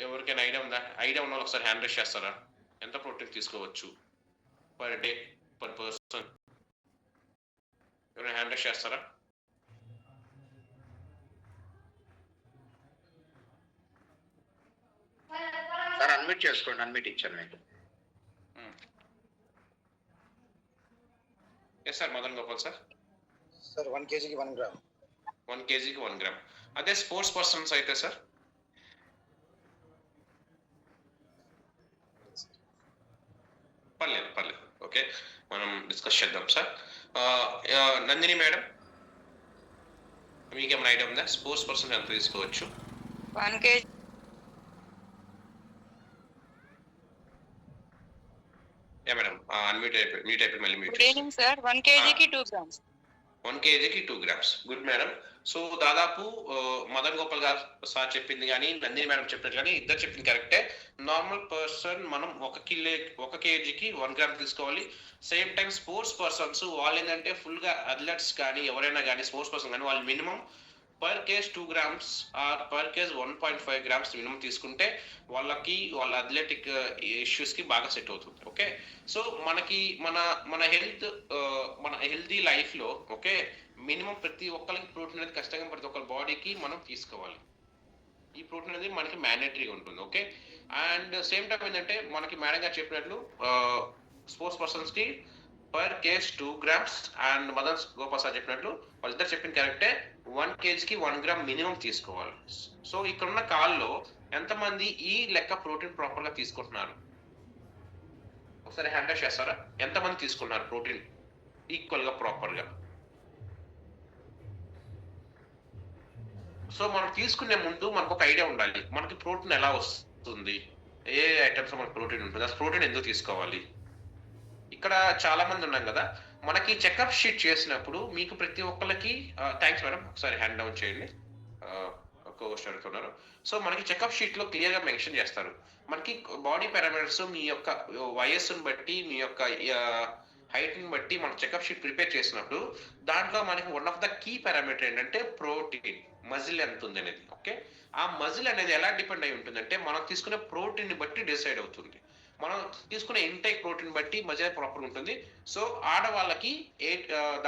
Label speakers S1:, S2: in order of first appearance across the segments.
S1: ఎవరికైనా ఐడియా ఉందా? ఐడియా ఉన్న వాళ్ళు ఒకసారి హ్యాండ్ రైస్ చేస్తారా? ఎంత ప్రోటీన్ తీసుకోవచ్చు పర్ డే పర్ పర్సన్? ఎవరైనా హ్యాండ్ రైస్ చేస్తారా?
S2: సార్ అన్మ్యూట్ చేసుకోండి. అన్మ్యూట్ ఇచ్చాను మీకు.
S1: Yes sir, Madan Gopal sir.
S3: Sir 1 kgకి 1 గ్రామ్.
S1: 1 kgకి 1 గ్రామ్. అదే స్పోర్ట్స్ పర్సన్స్ అయితే సార్? పర్లేదు. ఓకే, మనం డిస్కస్ చేద్దాం సార్. నందిని మేడం, మీకేమైనా ఐడియా ఉందా స్పోర్ట్స్ పర్సన్ ఎంత తీసుకోవచ్చు?
S4: 1 kg.
S1: మేడం అన్మ్యూట్ అయిపోయి మళ్ళీ మ్యూట్.
S4: Good evening sir. 1 kgకి 2 grams.
S1: 1 kgకి 2 grams. Good madam. సో దాదాపు మదన్ గోపాల్ గారు సార్ చెప్పింది కానీ నందిని మేడం చెప్పినట్టు కానీ ఇద్దరు చెప్పింది కరెక్టే. నార్మల్ పర్సన్ మనం 1 kgకి 1 గ్రామ్ తీసుకోవాలి. సేమ్ టైం స్పోర్ట్స్ పర్సన్స్ వాళ్ళు ఏంటంటే ఫుల్గా అథ్లెట్స్ కానీ ఎవరైనా కానీ స్పోర్ట్స్ పర్సన్ కానీ వాళ్ళు minimum per kg 2 grams or per kg 1.5 grams minimum తీసుకుంటే వాళ్ళ అథ్లెటిక్ ఇష్యూస్కి బాగా సెట్ అవుతుంది. ఓకే, సో మనకి మన హెల్తీ లైఫ్లో ఓకే మినిమం ప్రతి ఒక్కరికి ప్రోటీన్ అనేది ఖచ్చితంగా ప్రతి ఒక్కరి బాడీకి మనం తీసుకోవాలి. ఈ ప్రోటీన్ అనేది మనకి మ్యాండేటరీగా ఉంటుంది. ఓకే, అండ్ సేమ్ టైం ఏంటంటే మనకి మేడం గారు చెప్పినట్లు స్పోర్ట్స్ పర్సన్స్కి per kg 2 grams and Madan Gopal sir చెప్పినట్లు వాళ్ళిద్దరు చెప్పిన కరెక్టే. 1 kgకి 1 గ్రామ్ మినిమం తీసుకోవాలి. సో ఇక్కడున్న కాల్లో ఎంతమంది ఈ లెక్క ప్రోటీన్ ప్రాపర్ గా తీసుకుంటున్నారు? ఒకసారి హ్యాండ్ రైస్ చేస్తారా? ఎంతమంది తీసుకున్నారు ప్రోటీన్ ఈక్వల్ గా ప్రాపర్ గా? సో మనం తీసుకునే ముందు మనకు ఒక ఐడియా ఉండాలి, మనకి ప్రోటీన్ ఎలా వస్తుంది, ఏ ఐటమ్స్ మనకు ప్రోటీన్ ఉంటుంది, అసలు ప్రోటీన్ ఎందుకు తీసుకోవాలి. ఇక్కడ చాలా మంది ఉన్నాం కదా, మనకి చెకప్ షీట్ చేసినప్పుడు మీకు ప్రతి ఒక్కరికి థ్యాంక్స్ మేడం, ఒకసారి హ్యాండ్ డౌన్ చేయండి, కోస్ట్ అడుగుతున్నారు. సో మనకి చెకప్ షీట్ లో క్లియర్ గా మెన్షన్ చేస్తారు మనకి బాడీ పారామీటర్స్, మీ యొక్క వయస్సును బట్టి మీ యొక్క హైట్ ని బట్టి మన చెకప్ షీట్ ప్రిపేర్ చేసినప్పుడు దాంట్లో మనకి one of the key parameter ఏంటంటే ప్రోటీన్, మజిల్ ఎంత ఉంది అనేది. ఓకే, ఆ మజిల్ అనేది ఎలా డిపెండ్ అయి ఉంటుందంటే మనం తీసుకునే ప్రోటీన్ ని బట్టి డిసైడ్ అవుతుంది. మనం తీసుకునే ఇంటేక్ ప్రోటీన్ బట్టి మజిల్ ప్రాపర్ ఉంటుంది. సో ఆడవాళ్ళకి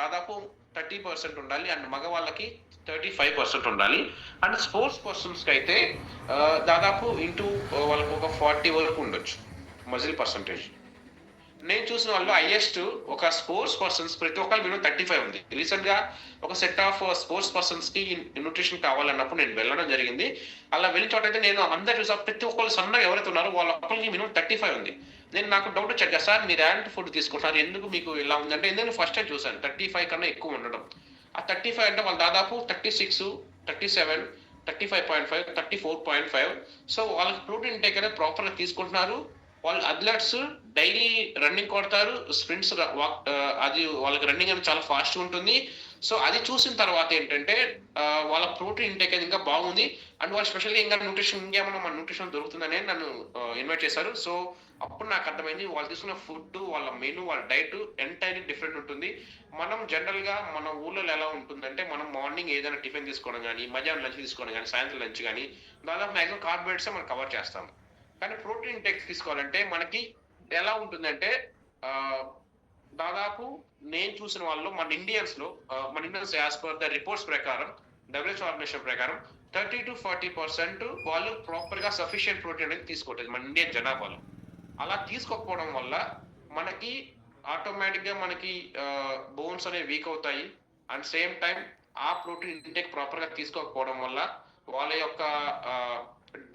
S1: దాదాపు 30% ఉండాలి అండ్ మగవాళ్ళకి 35% ఉండాలి. అండ్ స్పోర్ట్స్ పర్సన్స్ కి అయితే దాదాపు వాళ్ళకు ఒక 40 వరకు ఉండొచ్చు మజిల్ పర్సంటేజ్. నేను చూసిన వాళ్ళు హైయెస్ట్ ఒక స్పోర్ట్స్ పర్సన్స్ ప్రతి ఒక్కరు మినిమం 35 ఉంది. రీసెంట్ గా ఒక సెట్ ఆఫ్ స్పోర్ట్స్ పర్సన్స్ కి న్యూట్రిషన్ కావాలన్నప్పుడు నేను వెళ్ళడం జరిగింది. అలా వెళ్ళిన చోట అయితే నేను అందరు చూసా ప్రతి ఒక్కరు సన్నగా ఎవరైతే ఉన్నారో వాళ్ళ ఒక్కరికి మినిమం 35 ఉంది. నాకు డౌట్ వచ్చాక సార్ మీరు యాంటీ ఫుడ్ తీసుకుంటున్నారు ఎందుకు మీకు ఇలా ఉందంటే ఎందుకంటే ఫస్ట్ టైం చూసాను 35 కన్నా ఎక్కువ ఉండడం. ఆ 35 అంటే వాళ్ళు దాదాపు 36, 37, 35.5, 34.5. సో వాళ్ళకి ప్రోటీన్ ఇంటేక్ అనేది ప్రాపర్ గా తీసుకుంటున్నారు. వాళ్ళు అథ్లెట్స్ డైలీ రన్నింగ్ కొడతారు, స్ప్రింట్స్ అది వాళ్ళకి రన్నింగ్ అనేది చాలా ఫాస్ట్ ఉంటుంది. సో అది చూసిన తర్వాత ఏంటంటే వాళ్ళ ప్రోటీన్ ఇంటేక్ అనేది ఇంకా బాగుంది. అండ్ వాళ్ళు స్పెషల్గా ఇంకా ఇంకేమైనా మన న్యూట్రిషన్ దొరుకుతుందని నన్ను ఇన్వైట్ చేశారు. సో అప్పుడు నాకు అర్థమైంది వాళ్ళు తీసుకున్న ఫుడ్, వాళ్ళ మెనూ, వాళ్ళ డైట్ ఎంటైర్లీ డిఫరెంట్ ఉంటుంది. మనం జనరల్ గా మన ఊళ్ళో ఎలా ఉంటుందంటే మనం మార్నింగ్ ఏదైనా టిఫిన్ తీసుకోవడం కానీ, మధ్యాహ్నం లంచ్ తీసుకోవడం కానీ, సాయంత్రం లంచ్ కానీ దాదాపు మ్యాక్సిమం కార్బోహైడ్రేట్స్ మనం కవర్ చేస్తాం. కానీ ప్రోటీన్ ఇంటేక్ తీసుకోవాలంటే మనకి ఎలా ఉంటుందంటే దాదాపు నేను చూసిన వాళ్ళు మన Indians as per the reports ప్రకారం WHO ఆర్గనైజేషన్ ప్రకారం 30 to 40% వాళ్ళు ప్రాపర్ గా సఫిషియెంట్ ప్రోటీన్ అనేది తీసుకోవట్లేదు మన ఇండియన్ జనాభాలో. అలా తీసుకోకపోవడం వల్ల మనకి ఆటోమేటిక్ గా మనకి బోన్స్ అనేవి వీక్ అవుతాయి. అండ్ సేమ్ టైం ఆ ప్రోటీన్ ఇంటేక్ ప్రాపర్ గా తీసుకోకపోవడం వల్ల వాళ్ళ యొక్క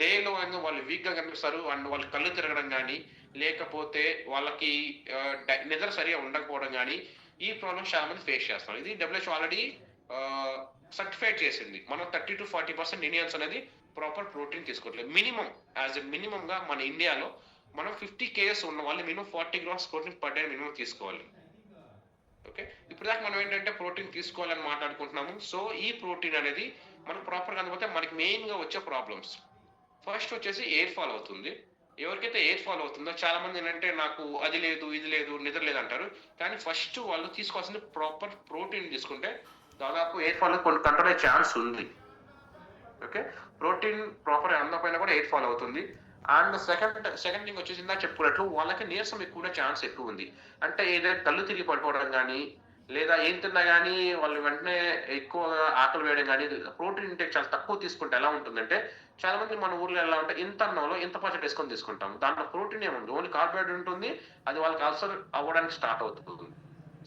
S1: డేలో వాళ్ళు వీక్ గా కనిపిస్తారు. అండ్ వాళ్ళు కళ్ళు తిరగడం కానీ, లేకపోతే వాళ్ళకి నిద్ర సరిగా ఉండకపోవడం కానీ, ఈ ప్రాబ్లమ్స్ చాలా మంది ఫేస్ చేస్తారు. ఇది WHO ఆల్రెడీ సర్టిఫైడ్ చేసింది. మనం 30 to 40% ఇండియన్స్ అనేది ప్రాపర్ ప్రోటీన్ తీసుకోవట్లేదు. మినిమం యాజ్ ఎ మినిమం గా మన ఇండియాలో మనం 50 kgs ఉన్న వాళ్ళు minimum 40 grams protein per day minimum తీసుకోవాలి. ఓకే, ఇప్పుడు దాకా మనం ఏంటంటే ప్రోటీన్ తీసుకోవాలని మాట్లాడుకుంటున్నాము. సో ఈ ప్రోటీన్ అనేది మనకు ప్రాపర్ గా అందుపోతే మనకి మెయిన్ గా వచ్చే ప్రాబ్లమ్స్ ఫస్ట్ వచ్చేసి ఎయిర్ ఫాల్ అవుతుంది. ఎవరికైతే ఎయిర్ ఫాల్ అవుతుందో చాలా మంది ఏంటంటే నాకు అది లేదు, ఇది లేదు, నిద్ర లేదు అంటారు. కానీ ఫస్ట్ వాళ్ళు తీసుకోవాల్సింది ప్రాపర్ ప్రోటీన్ తీసుకుంటే దాదాపు ఎయిర్ ఫాల్ కొన్ని కంట్రోల్ అయ్యే ఛాన్స్ ఉంది. ఓకే, ప్రోటీన్ ప్రాపర్ అందకపోయినా కూడా 8 ఫాలో అవుతుంది. అండ్ సెకండ్ థింగ్ వచ్చేసి ఇందాక చెప్పుకున్నట్లు వాళ్ళకి నీరసం ఎక్కువ ఛాన్స్ ఎక్కువ ఉంది. అంటే ఏదైనా కళ్ళు తిరిగి పడిపోవడం కానీ, లేదా ఏం తిన్నా కానీ వాళ్ళు వెంటనే ఎక్కువ ఆకలి వేయడం కానీ, ప్రోటీన్ ఇంటేక్ చాలా తక్కువ తీసుకుంటే ఎలా ఉంటుందంటే, చాలా మంది మన ఊర్లో ఎలా ఉంటే ఇంత అన్నంలో ఇంత పచ్చడి వేసుకొని తీసుకుంటాం. దాంట్లో ప్రోటీన్ ఏముంది, ఓన్లీ కార్బోహైడ్రేట్ ఉంటుంది. అది వాళ్ళకి అల్సర్ అవ్వడానికి స్టార్ట్ అవుతుంది.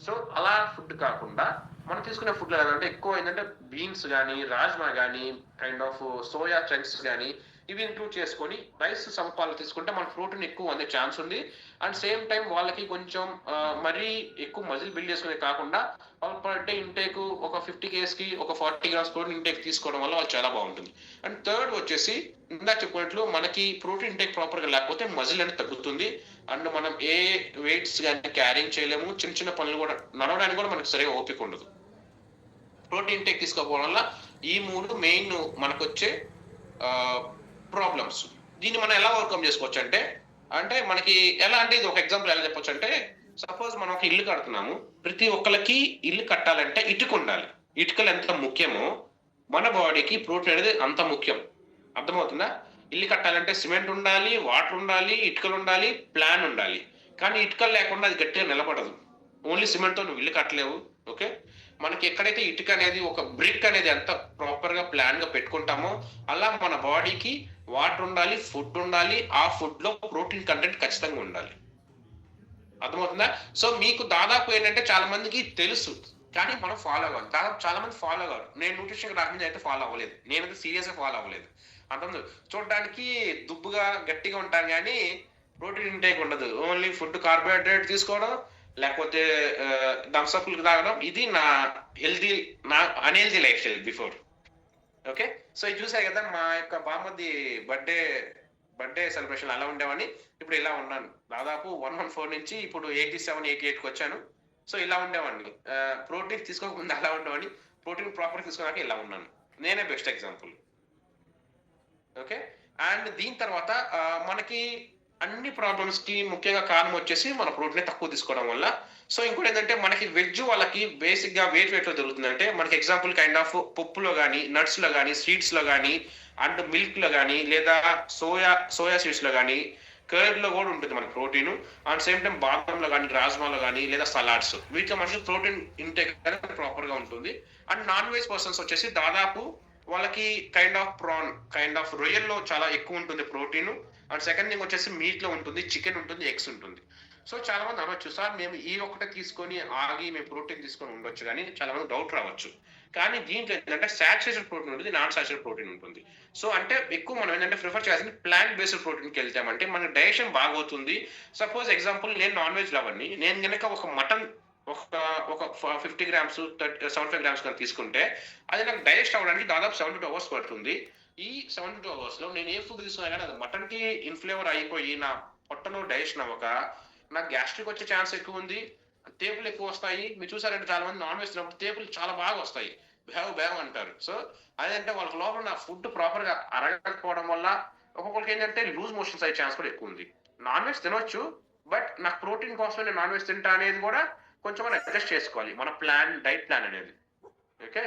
S1: సో అలా ఫుడ్ కాకుండా మనం తీసుకునే ఫుడ్ ఏంటంటే ఎక్కువ ఏంటంటే బీన్స్ కానీ, రాజ్మా కానీ, కైండ్ ఆఫ్ సోయా చంక్స్ కానీ ఇవి ఇంక్లూడ్ చేసుకొని రైస్ సమపాలు తీసుకుంటే మనకు ప్రోటీన్ ఎక్కువ అందే ఛాన్స్ ఉంది. అండ్ సేమ్ టైం వాళ్ళకి కొంచెం మరీ ఎక్కువ మజిల్ బిల్డ్ చేసుకునే కాకుండా వాళ్ళ పర్ డే ఇంటేక్ ఒక 50 kgs కి ఒక 40 grams ప్రోటీన్ ఇంటేక్ తీసుకోవడం వల్ల వాళ్ళు చాలా బాగుంటుంది. అండ్ థర్డ్ వచ్చేసి ఇందాక చెప్పినట్లు మనకి ప్రోటీన్ ఇంటేక్ ప్రాపర్ గా లేకపోతే మజిల్ అనేది తగ్గుతుంది. అండ్ మనం ఏ వెయిట్స్ కానీ క్యారింగ్ చేయలేము, చిన్న చిన్న పనులు కూడా నడవడానికి కూడా మనకు సరిగా ఓపిక ఉండదు. ప్రోటీన్ ఇంటేక్ తీసుకోకపోవడం వల్ల ఈ 3 మెయిన్ మనకు వచ్చే ప్రాబ్లమ్స్. దీన్ని మనం ఎలా ఓవర్కమ్ చేసుకోవచ్చు అంటే, మనకి ఎలా అంటే ఇది ఒక ఎగ్జాంపుల్ ఎలా చెప్పొచ్చు అంటే, సపోజ్ మనం ఒక ఇల్లు కడుతున్నాము. ప్రతి ఒక్కరికి ఇల్లు కట్టాలంటే ఇటుక ఉండాలి. ఇటుకలు ఎంత ముఖ్యమో మన బాడీకి ప్రోటీన్ అనేది అంత ముఖ్యం. అర్థమవుతుందా? ఇల్లు కట్టాలంటే సిమెంట్ ఉండాలి, వాటర్ ఉండాలి, ఇటుకలు ఉండాలి, ప్లాన్ ఉండాలి. కానీ ఇటుకలు లేకుండా అది గట్టిగా నిలబడదు. ఓన్లీ సిమెంట్ తో నువ్వు ఇల్లు కట్టలేవు. ఓకే, మనకి ఎక్కడైతే ఇటుక అనేది ఒక బ్రిక్ అనేది ఎంత ప్రాపర్ గా ప్లాన్ గా పెట్టుకుంటామో అలా మన బాడీకి వాటర్ ఉండాలి, ఫుడ్ ఉండాలి. ఆ ఫుడ్ లో ప్రోటీన్ కంటెంట్ ఖచ్చితంగా ఉండాలి. అర్థమవుతుందా? సో మీకు దాదాపు ఏంటంటే చాలా మందికి తెలుసు, కానీ మనం ఫాలో అవ్వాలి. దాదాపు చాలా మంది ఫాలో అవ్వరు. నేను న్యూట్రిషన్ రాకుండా అయితే ఫాలో అవ్వలేదు. నేనైతే సీరియస్ గా ఫాలో అవ్వలేదు. అర్థం చూడడానికి దుబ్బుగా గట్టిగా ఉంటాను కానీ ప్రోటీన్ ఇంటేక్ ఉండదు. ఓన్లీ ఫుడ్ కార్బోహైడ్రేట్ తీసుకోవడం, లేకపోతే థమ్స్అప్లు తాగడం. ఇది నా unhealthy life style before. Okay, so ఇది చూసాయి కదా మా యొక్క బామ్మది బర్త్డే సెలబ్రేషన్ అలా ఉండేవాడిని. ఇప్పుడు ఇలా ఉన్నాను. దాదాపు 114 నుంచి ఇప్పుడు 87, 88కి వచ్చాను. సో ఇలా ఉండేవాడిని. ప్రోటీన్ తీసుకోకముందు అలా ఉండేవాడిని, ప్రోటీన్ ప్రాపర్ తీసుకున్నాక ఇలా ఉన్నాను. నేనే బెస్ట్ ఎగ్జాంపుల్. ఓకే, అండ్ దీని తర్వాత మనకి అన్ని ప్రాబ్లమ్స్ కి ముఖ్యంగా కారణం వచ్చేసి మన ప్రోటీన్ తక్కువ తీసుకోవడం వల్ల. సో ఇంకోటి ఏంటంటే మనకి వెజ్ వాళ్ళకి బేసిక్ గా వెయిట్ లో జరుగుతుందంటే, మనకి ఎగ్జాంపుల్ కైండ్ ఆఫ్ పప్పులో కానీ, నట్స్ లో కానీ, సీడ్స్ లో కానీ, అండ్ మిల్క్ లో కానీ, లేదా సోయా సీడ్స్ లో కానీ, కర్డ్ లో కూడా ఉంటుంది మనకి ప్రోటీన్. అండ్ సేమ్ టైం బాదంలో కానీ, రాజ్మాలో కానీ, లేదా సలాడ్స్, వీటిలో మనకి ప్రోటీన్ ఇంటేక్ ప్రాపర్ గా ఉంటుంది. అండ్ నాన్ వెజ్ పర్సన్స్ వచ్చేసి దాదాపు వాళ్ళకి కైండ్ ఆఫ్ రొయ్యల్లో చాలా ఎక్కువ ఉంటుంది ప్రోటీన్. అండ్ సెకండ్ థింగ్ వచ్చేసి మీట్ లో ఉంటుంది, చికెన్ ఉంటుంది, ఎగ్స్ ఉంటుంది. సో చాలా మంది అనొచ్చు, సార్ మేము ఈ ఒక్కటే తీసుకొని ఆగి మేము ప్రోటీన్ తీసుకొని ఉండొచ్చు కానీ చాలా మంది డౌట్ రావచ్చు. కానీ దీంట్లో ఏంటంటే సాచురేటెడ్ ప్రోటీన్ ఉంటుంది, నాన్ సాచురేటెడ్ ప్రోటీన్ ఉంటుంది. సో అంటే ఎక్కువ మనం ఏంటంటే ప్రిఫర్ చేయాల్సింది ప్లాంట్ బేస్డ్ ప్రోటీన్కి వెళ్తామంటే మన డైజెషన్ బాగవుతుంది. సపోజ్ ఎగ్జాంపుల్ నేను నాన్ వెజ్ లవర్ని, నేను కనుక ఒక మటన్ ఒక 50 grams 75 grams కానీ తీసుకుంటే అది నాకు డైజెస్ట్ అవ్వడానికి దాదాపు 72 hours పడుతుంది. ఈ 72 hours లో నేను ఏ ఫుడ్ తీసుకున్నా కానీ అది మటన్ కి ఇన్ఫ్లేవర్ అయిపోయి నా పొట్టలో డైజెషన్ అవ్వక నాకు గ్యాస్ట్రిక్ వచ్చే ఛాన్స్ ఎక్కువ ఉంది. తేపులు ఎక్కువ వస్తాయి. మీరు చూసారంటే చాలా మంది నాన్ వెజ్ తిన్నప్పుడు తేపులు చాలా బాగా వస్తాయి, బేవ్ అంటారు. సో అదేంటే వాళ్ళకి లోపల నా ఫుడ్ ప్రాపర్ గా అరగకపోవడం వల్ల ఒక్కొక్కరికి ఏంటంటే లూజ్ మోషన్స్ అయ్యే ఛాన్స్ కూడా ఎక్కువ ఉంది. నాన్ వెజ్ తినొచ్చు, బట్ నాకు ప్రోటీన్ కోసం నేను నాన్ వెజ్ తింటా అనేది కూడా కొంచెం మనం అడ్జస్ట్ చేసుకోవాలి మన డైట్ ప్లాన్ అనేది. ఓకే,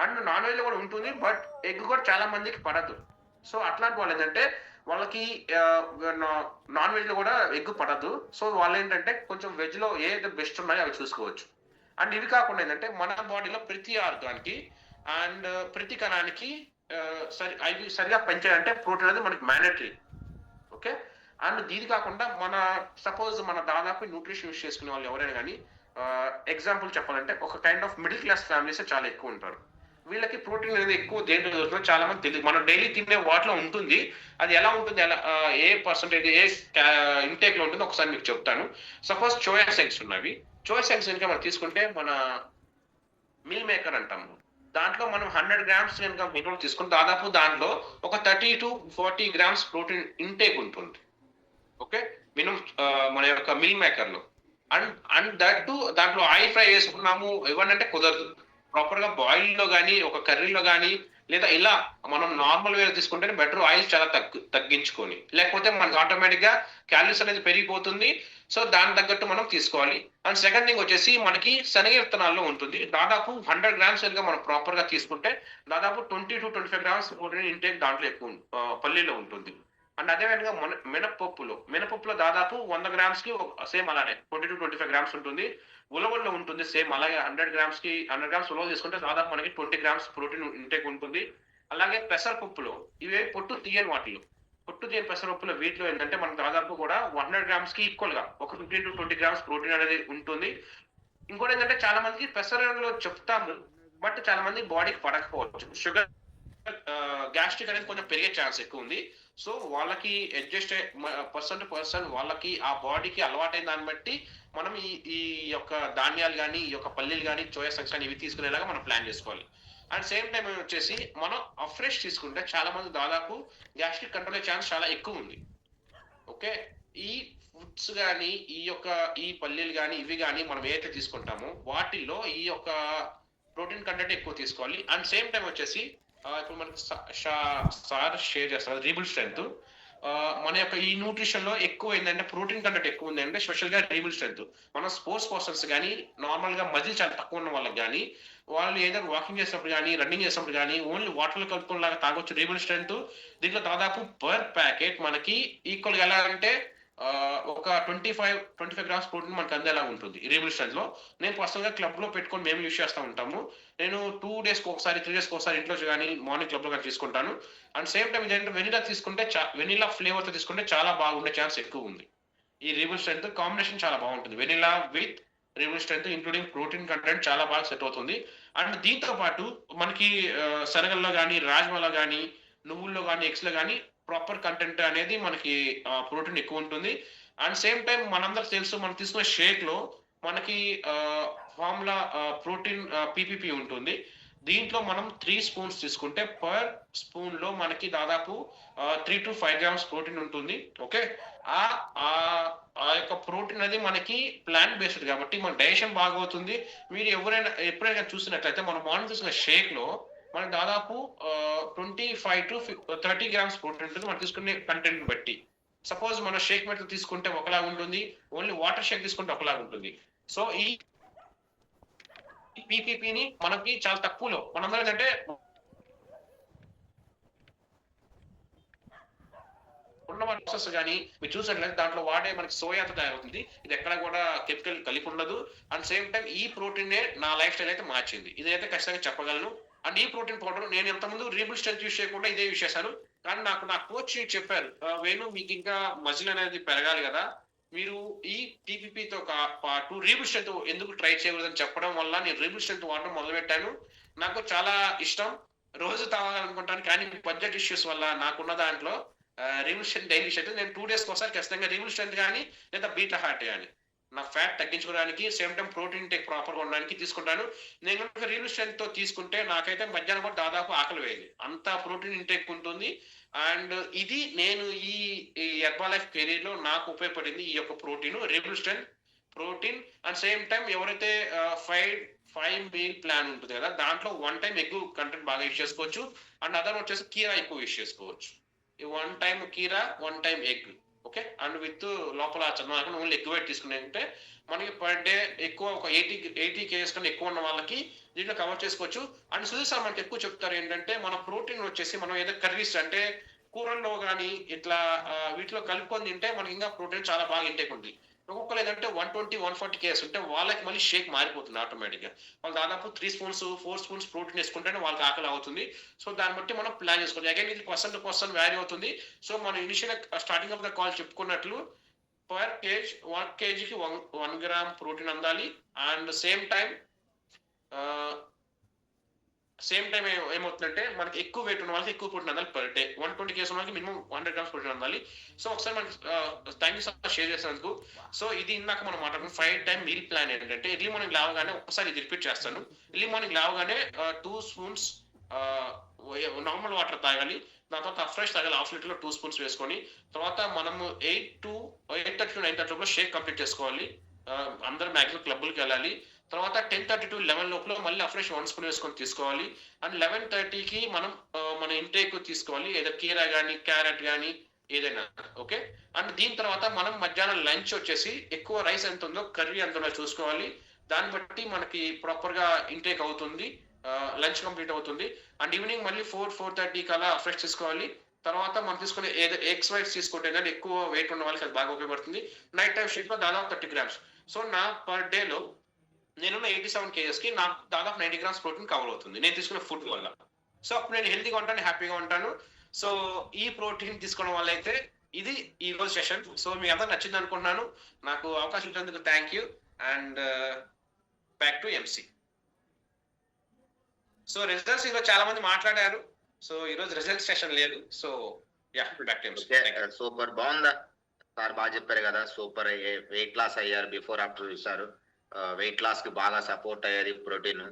S1: అండ్ నాన్ వెజ్ లో కూడా ఉంటుంది, బట్ ఎగ్ కూడా చాలా మందికి పడదు. సో అట్లాంటి వాళ్ళు ఏంటంటే వాళ్ళకి నాన్ వెజ్ లో కూడా ఎగ్ పడదు. సో వాళ్ళు ఏంటంటే కొంచెం వెజ్ లో ఏదైతే బెస్ట్ ఉన్నాయో అవి చూసుకోవచ్చు. అండ్ ఇవి కాకుండా ఏంటంటే మన బాడీలో ప్రతి ఆర్గాన్కి అండ్ ప్రతి కణానికి అవి సరిగా పెంచాలంటే ప్రోటీన్ అనేది మనకి మ్యాండేటరీ. ఓకే, అండ్ ఇది కాకుండా సపోజ్ మన దాదాపు న్యూట్రిషన్ యూస్ చేసుకునే వాళ్ళు ఎవరైనా కానీ ఎగ్జాంపుల్ చెప్పాలంటే ఒక kind of middle class families చాలా ఎక్కువ ఉంటారు. వీళ్ళకి ప్రోటీన్ అనేది ఎక్కువ దేంట్లో దొరుకుతుందో చాలా మంది తెలియదు. మనం డైలీ తినే వాటిలో ఉంటుంది. అది ఎలా ఉంటుంది, ఏ పర్సంటేజ్ ఏ ఇంటేక్ లో ఉంటుందో ఒకసారి మీకు చెప్తాను. సపోజ్ సోయా చంక్స్ ఉన్నవి. సోయా చంక్స్ కనుక మనం తీసుకుంటే మన మిల్ మేకర్ అంటాము, దాంట్లో మనం 100 grams కనుక మినిమం తీసుకుంటే దాదాపు దాంట్లో ఒక 30 to 40 grams ప్రోటీన్ ఇంటేక్ ఉంటుంది. ఓకే, మినిమం మన యొక్క మిల్ మేకర్ లో. అండ్ దట్ దాంట్లో ఆయిల్ ఫ్రై చేసుకున్నాము ఇవ్వండి అంటే కుదరదు. ప్రాపర్ గా బాయిల్ లో కానీ, ఒక కర్రీలో కానీ, లేదా ఇలా మనం నార్మల్ వేలో తీసుకుంటే బెటర్, ఆయిల్ చాలా తగ్గించుకొని, లేకపోతే మనకి ఆటోమేటిక్ గా క్యాలరీస్ అనేది పెరిగిపోతుంది. సో దాని తగ్గట్టు మనం తీసుకోవాలి. అండ్ సెకండ్ థింగ్ వచ్చేసి మనకి శనగ విత్తనాల్లో ఉంటుంది. దాదాపు 100 గ్రామ్స్ కనుక మనం ప్రాపర్ గా తీసుకుంటే దాదాపు 20 to 25 గ్రామ్స్ ప్రోటీన్ ఇంటేక్ దాంట్లో ఎక్కువ పల్లీలో ఉంటుంది. అండ్ అదే విధంగా మినపప్పులో దాదాపు 100 గ్రామ్స్ కి సేమ్ అలానే 20 to 25 గ్రామ్స్ ఉంటుంది. ఉలవల్లో ఉంటుంది సేమ్ అలాగే 100 గ్రామ్స్ ఉలవ తీసుకుంటే దాదాపు మనకి 20 గ్రామ్స్ ప్రోటీన్ ఇంటేక్ ఉంటుంది. అలాగే పెసరపప్పులో, ఇవే పొట్టు తీయని వాటిలో, పొట్టు తీయని పెసరపప్పులో వీటిలో ఏంటంటే మనకు దాదాపు కూడా 100 గ్రామ్స్ కి ఈక్వల్ గా ఒక 15 to 20 గ్రామ్స్ ప్రోటీన్ అనేది ఉంటుంది. ఇంకోటి ఏంటంటే చాలా మందికి పెసరలో చెప్తాము, బట్ చాలా మంది బాడీకి పడకపోవచ్చు. షుగర్ గ్యాస్ట్రిక్ అనేది కొంచెం పెరిగే ఛాన్స్ ఎక్కువ ఉంది. సో వాళ్ళకి అడ్జస్ట్ పర్సన్ టు పర్సన్ వాళ్ళకి ఆ బాడీకి అలవాటైన దాన్ని బట్టి మనం ఈ ఈ యొక్క ధాన్యాలు కానీ, ఈ యొక్క పల్లీలు కానీ, సోయా సంక్స్ కానీ ఇవి తీసుకునేలాగా మనం ప్లాన్ చేసుకోవాలి. అండ్ సేమ్ టైం వచ్చేసి మనం ఫ్రెష్ తీసుకుంటే చాలా మంది దాదాపు గ్యాస్ట్రిక్ కంట్రోల్ అయ్యే ఛాన్స్ చాలా ఎక్కువ ఉంది. ఓకే, ఈ ఫుడ్స్ కానీ, ఈ పల్లీలు కానీ, ఇవి కానీ మనం ఏదైతే తీసుకుంటామో వాటిల్లో ఈ యొక్క ప్రోటీన్ కంటెంట్ ఎక్కువ తీసుకోవాలి. అండ్ సేమ్ టైం వచ్చేసి ఇప్పుడు మనకి సార్ షేర్ చేస్తారు రీబుల్ స్ట్రెంత్. మన యొక్క ఈ న్యూట్రిషన్ లో ఎక్కువ ఏంటంటే ప్రోటీన్ కంటెంట్ ఎక్కువ ఉంది అంటే స్పెషల్ గా రీబుల్ స్ట్రెంత్. మన స్పోర్ట్స్ పర్సన్స్ కానీ, నార్మల్ గా మజిల్ చాలా తక్కువ ఉన్న వాళ్ళకి కానీ, వాళ్ళు ఏదైనా వాకింగ్ చేసినప్పుడు కానీ, రన్నింగ్ చేసినప్పుడు కానీ ఓన్లీ వాటర్ లో కలుపుకునేలాగా తాగొచ్చు రీబుల్ స్ట్రెంత్. దీంట్లో దాదాపు పర్ ప్యాకెట్ మనకి ఈక్వల్ గా ఎలా అంటే ఒక 25 గ్రామ్స్ ప్రోటీన్ మనకు అందేలా ఉంటుంది రీబుల్ స్ట్రెంత్ లో. నేను పర్సనల్ గా క్లబ్ లో పెట్టుకొని మేము యూస్ చేస్తూ ఉంటాము. నేను 2 days కి ఒకసారి, 3 days కి ఒకసారి ఇంట్లో కానీ మార్నింగ్ క్లబ్ లో కానీ తీసుకుంటాను. అండ్ సేమ్ టైం ఏంటంటే వెనిలా తీసుకుంటే, వెనిలా ఫ్లేవర్ తో తీసుకుంటే చాలా బాగుండే ఛాన్స్ ఎక్కువ ఉంది. ఈ రీబుల్ స్ట్రెంత్ కాంబినేషన్ చాలా బాగుంటుంది. Vanilla with rebel strength including protein content చాలా బాగా సెట్ అవుతుంది. అండ్ దీంతో పాటు మనకి శనగల్లో కానీ, రాజ్మాలో కానీ, నువ్వుల్లో కానీ, ఎగ్స్ లో కానీ ప్రాపర్ కంటెంట్ అనేది మనకి ప్రోటీన్ ఎక్కువ ఉంటుంది. అండ్ సేమ్ టైం మనందరికి తెలుసు, మనం తీసుకునే షేక్ లో మనకి ఫార్ములా ప్రోటీన్ పీపీపీ ఉంటుంది. దీంట్లో మనం 3 spoons తీసుకుంటే పర్ స్పూన్ లో మనకి దాదాపు 3 to 5 గ్రామ్స్ ప్రోటీన్ ఉంటుంది. ఓకే, ఆ యొక్క ప్రోటీన్ అనేది మనకి ప్లాంట్ బేస్డ్ కాబట్టి మన డైజెషన్ బాగా అవుతుంది. మీరు ఎప్పుడైనా చూసినట్లయితే మనం మార్నింగ్ తీసుకున్న షేక్ లో మనకి దాదాపు 25 to 30 గ్రామ్స్ ప్రోటీన్ ఉంటుంది మనం తీసుకునే కంటెంట్ బట్టి. సపోజ్ మనం షేక్ మెథడ్ తీసుకుంటే ఒకలాగా ఉంటుంది, ఓన్లీ వాటర్ షేక్ తీసుకుంటే ఒకలాగా ఉంటుంది. సో ఈ పీపీపీని మనకి చాలా తక్కువలో మనందరం ఏంటంటే ఉన్న ప్రాసెస్ కానీ మీరు చూసినట్లయితే దాంట్లో వాడే మనకి సోయాతో తయారవుతుంది. ఇది ఎక్కడ కూడా కెమికల్ కలిపి ఉండదు. అండ్ సేమ్ టైం ఈ ప్రోటీన్ నా లైఫ్ స్టైల్ అయితే మార్చింది, ఇదైతే ఖచ్చితంగా చెప్పగలను. అండ్ ఈ ప్రోటీన్ పౌడర్ నేను ఇంతకుముందు రీబుల్ స్ట్రెంత్ యూస్ చేయకుండా ఇదే యూస్ చేశాను. కానీ నా కోచ్ చెప్పారు, వేణు మీకు ఇంకా మజిల్ అనేది పెరగాలి కదా, మీరు ఈ టీపీపీతో పాటు రీబుల్ స్ట్రెంత్ ఎందుకు ట్రై చేయకూడదని చెప్పడం వల్ల నేను రీబుల్ స్ట్రెంత్ వాడడం మొదలు పెట్టాను. నాకు చాలా ఇష్టం, రోజు తాగాలనుకుంటాను. కానీ బడ్జెట్ ఇష్యూస్ వల్ల నాకున్న దాంట్లో రీబుల్ స్ట్రెంత్ డైలీ స్ట్రెంత్ నేను 2 days ఒకసారి ఖచ్చితంగా రీబుల్ స్ట్రెంత్ కానీ లేదా బీటా హార్ట్ కానీ నా ఫ్యాట్ తగ్గించుకోవడానికి, same time protein intake proper గా ఉండడానికి తీసుకుంటాను. నేను రీబుల్ స్ట్రెంత్ తో తీసుకుంటే నాకైతే మధ్యాహ్నం కూడా దాదాపు ఆకలి వేయదు, అంత ప్రోటీన్ ఇంటేక్ ఉంటుంది. అండ్ ఇది నేను ఈ హెర్బాలైఫ్ కెరీర్ లో నాకు ఉపయోగపడింది ఈ యొక్క protein, rebel strength protein. And same time ఎవరైతే 5 meal ప్లాన్ ఉంటుంది కదా, దాంట్లో 1 time ఎగ్ కంటెంట్ బాగా యూస్ చేసుకోవచ్చు. అండ్ అదర్ వచ్చేసి కీరా ఎక్కువ యూస్ చేసుకోవచ్చు. 1 time కీరా, 1 time egg. Okay, and with లోపల చందనం ఓన్లీ ఎగ్ వైట్ తీసుకునే మనకి పర్ డే ఎక్కువ ఒక 80 kgs కన్నా ఎక్కువ ఉన్న వాళ్ళకి దీంట్లో కవర్ చేసుకోవచ్చు. అండ్ సుధీర్ సార్ మనకి ఎక్కువ చెప్తారు ఏంటంటే మన ప్రోటీన్ వచ్చేసి మనం ఏదో కర్రీస్ అంటే కూరల్లో కానీ ఇట్లా వీటిలో కలుపుకొని తింటే మనకి ఇంకా ప్రోటీన్ చాలా బాగా ఇంటేక్ ఉంది. ఒక్కొక్కరు ఏంటంటే 120-140 kgs ఉంటే వాళ్ళకి మళ్ళీ షేక్ మారిపోతుంది ఆటోమేటిక్ గా. వాళ్ళు దాదాపు 3 spoons 4 spoons ప్రోటీన్ వేసుకుంటేనే వాళ్ళకి ఆకలి అవుతుంది. సో దాన్ని బట్టి మనం ప్లాన్ చేసుకోవాలి. అగైన్ ఇది పర్సన్ టు పర్సన్ వ్యారీ అవుతుంది. సో మనం initial starting of the call చెప్పుకున్నట్లు పర్ కేజ్ 1 kgకి 1 gram ప్రోటీన్ అందాలి. అండ్ సేమ్ టైం ఏమవుతుందంటే మనకి ఎక్కువ వెయిట్ ఉన్న వాళ్ళకి ఎక్కువ ప్రోటీన్ అందాలి. పర్ డే 120 kgs ఉన్న వాళ్ళకి మినిమం 100 grams ప్రోటీన్ అందాలి. సో ఒకసారి మనకి థ్యాంక్ యూ సార్ షేర్ చేసినందుకు. సో ఇది ఇందాక మనం మాట్లాడుకున్న 5 time మీల్ ప్లాన్ ఏంటంటే ఎర్లీ మార్నింగ్ లేవగానే ఒకసారి ఇది రిపీట్ చేస్తాను. ఎర్లీ మార్నింగ్ లేవగానే 2 spoons నార్మల్ వాటర్ తాగాలి. దాని తర్వాత ఫ్రెష్ తాగాలి, హాఫ్ లీటర్ లో 2 spoons వేసుకొని. తర్వాత మనము 8:30 to 9:30 షేక్ కంప్లీట్ చేసుకోవాలి. అందరూ మ్యాక్సిమం క్లబ్లకు వెళ్ళాలి. తర్వాత 10:30 to 11 లోపల మళ్ళీ అఫ్రెష్ 1 స్పూన్ వేసుకొని తీసుకోవాలి. అండ్ 11:30కి మనం మన ఇంటేక్ తీసుకోవాలి, ఏదో కీరా కానీ క్యారెట్ కానీ ఏదైనా. ఓకే. అండ్ దీని తర్వాత మనం మధ్యాహ్నం లంచ్ వచ్చేసి ఎక్కువ రైస్ ఎంత ఉందో కర్రీ ఎంత ఉందో చూసుకోవాలి. దాన్ని బట్టి మనకి ప్రాపర్గా ఇంటేక్ అవుతుంది, లంచ్ కంప్లీట్ అవుతుంది. అండ్ ఈవినింగ్ మళ్ళీ 4-4:30 కల్లా ఫ్రెష్ తీసుకోవాలి. తర్వాత మనం తీసుకునే ఏదో ఎగ్స్ వైట్స్ తీసుకుంటే కానీ ఎక్కువ వెయిట్ ఉన్న వాళ్ళకి అది బాగా ఉపయోగపడుతుంది. నైట్ టైం షీట్లో దాదాపు 30 grams. సో నా పర్ డేలో నేనున్న 87 kgsకి నాకు దాదాపు 90 grams ప్రోటీన్ కవర్ అవుతుంది నేను తీసుకునే ఫుడ్ వల్ల. సో అప్పుడు నేను హెల్తీగా ఉంటాను, హ్యాపీగా ఉంటాను. సో ఈ ప్రోటీన్ తీసుకోవడం వల్ల అయితే ఇది ఈ రోజు సెషన్. సో మీ అందరూ నచ్చింది అనుకుంటున్నాను. నాకు అవకాశం ఇచ్చినందుకు thank you. And back to MC. So results ఈరోజు చాలా మంది మాట్లాడారు. సో ఈరోజు రిజల్ట్ సెషన్ లేదు. So yeah, back to MC.
S2: Super, బాగుందా సార్? బాగా చెప్పారు కదా, సూపర్. వెయిట్ లాస్ అయ్యారు, బిఫోర్ ఆఫ్టర్ చూసారు. వెయిట్ లాస్ కి బాగా సపోర్ట్ అయ్యేది ప్రోటీన్.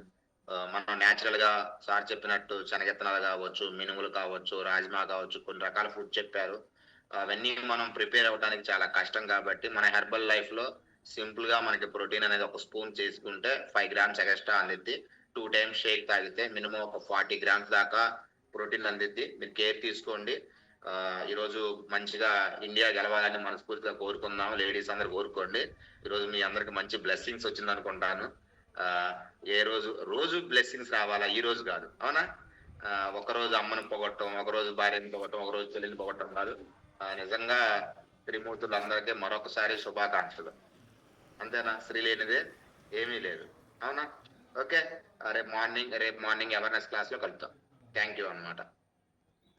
S2: మనం న్యాచురల్ గా సార్ చెప్పినట్టు శనగెత్తనాలు కావచ్చు, మినుములు కావచ్చు, రాజ్మా కావచ్చు, కొన్ని రకాల ఫుడ్ చెప్పారు. అవన్నీ మనం ప్రిపేర్ అవ్వడానికి చాలా కష్టం కాబట్టి మన హెర్బల్ లైఫ్ లో సింపుల్ గా మనకి ప్రోటీన్ అనేది ఒక స్పూన్ చేసుకుంటే 5 grams ఎక్స్ట్రా అందిద్ది. 2 times షేక్ తాగితే మినిమం ఒక 40 grams దాకా ప్రోటీన్ అందిద్ది. మీరు కేర్ తీసుకోండి. ఈరోజు మంచిగా ఇండియా గెలవాలని మనస్ఫూర్తిగా కోరుకుందాం. లేడీస్ అందరు కోరుకోండి. ఈరోజు మీ అందరికి మంచి బ్లెస్సింగ్స్ వచ్చింది అనుకుంటాను. ఏ రోజు బ్లెస్సింగ్స్ రావాలా, ఈ రోజు కాదు, అవునా? ఒకరోజు అమ్మని పొగట్టం, ఒకరోజు భార్యని పొగట్టం, ఒకరోజు చెల్లిని పొగట్టం కాదు. నిజంగా త్రిమూర్తులందరికీ మరొకసారి శుభాకాంక్షలు. అంతేనా? స్త్రీ లేనిదే ఏమీ లేదు, అవునా? ఓకే, రేపు మార్నింగ్ అవేర్నెస్ క్లాస్ లో కలుద్దాం. థ్యాంక్ యూ అన్నమాట.